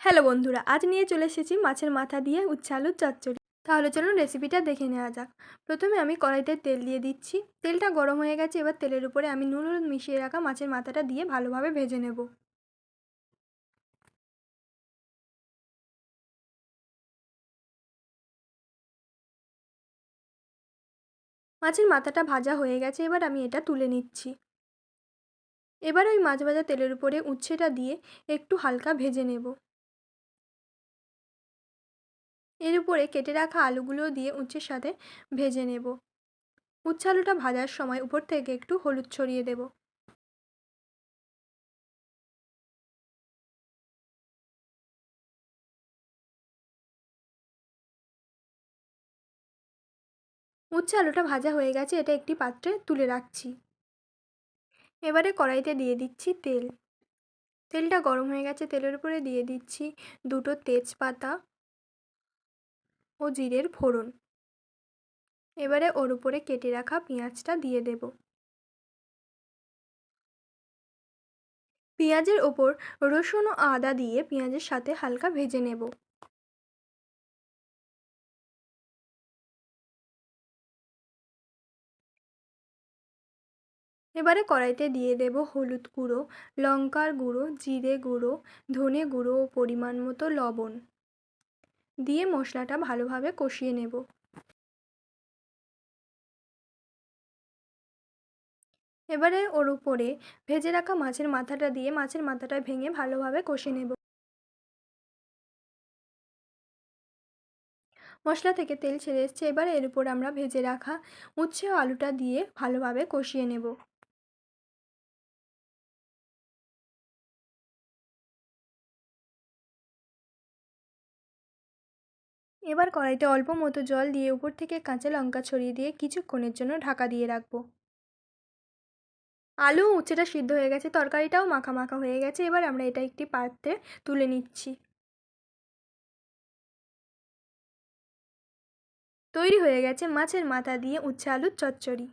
Hello বন্ধুরা, আজ নিয়ে চলে এসেছি মাছের মাথা দিয়ে উচ্ছে আলুর চচ্চড়ি। তাহলে চলুন রেসিপিটা দেখে নেওয়া যাক। প্রথমে আমি কড়াইতে তেল দিয়ে দিচ্ছি। তেলটা গরম হয়ে গেছে, এবার তেলের উপরে আমি নুন হলুদ মিশিয়ে রাখা মাছের মাথাটা দিয়ে ভালোভাবে ভেজে নেব। মাছের মাথাটা ভাজা হয়ে গেছে, এবার আমি এটা তুলে নিচ্ছি। এবার ওই মাছ ভাজা তেলের উপরে উচ্ছেটা দিয়ে একটু হালকা ভেজে নেব। এর উপরে কেটে রাখা আলুগুলো দিয়ে উচ্ছের সাথে ভেজে নেব। উচ্ছে আলুটা ভাজার সময় উপর থেকে একটু হলুদ ছড়িয়ে দেব। উচ্ছে আলুটা ভাজা হয়ে গেছে, এটা একটি পাত্রে তুলে রাখছি। এবারে কড়াইতে দিয়ে দিচ্ছি তেল। তেলটা গরম হয়ে গেছে, তেলের উপরে দিয়ে দিচ্ছি দুটো তেজপাতা ও জিরের ফোড়ন। এবারে ওর উপরে কেটে রাখা পেঁয়াজটা দিয়ে দেব। পেঁয়াজের ওপর রসুন ও আদা দিয়ে পেঁয়াজের সাথে হালকা ভেজে নেব। এবারে কড়াইতে দিয়ে দেব হলুদ গুঁড়ো, লঙ্কার গুঁড়ো, জিরে গুঁড়ো, ধনে গুঁড়ো ও পরিমাণ মতো লবণ দিয়ে মশলাটা ভালোভাবে কষিয়ে নেব। এবারে ওর উপরে ভেজে রাখা মাছের মাথাটা দিয়ে মাছের মাথাটা ভেঙে ভালোভাবে কষে নেব। মশলা থেকে তেল ছেড়ে এসছে, এবারে এর উপর আমরা ভেজে রাখা উচ্ছে ও আলুটা দিয়ে ভালোভাবে কষিয়ে নেব। এবার কড়াইতে অল্প মতো জল দিয়ে উপর থেকে কাঁচা লঙ্কা ছড়িয়ে দিয়ে কিছুক্ষণের জন্য ঢাকা দিয়ে রাখবো। আলু ও উচ্ছেটা সিদ্ধ হয়ে গেছে, তরকারিটাও মাখা মাখা হয়ে গেছে। এবার আমরা এটা একটি পাত্রে তুলে নিচ্ছি। তৈরি হয়ে গেছে মাছের মাথা দিয়ে উচ্ছে আলুর চচ্চড়ি।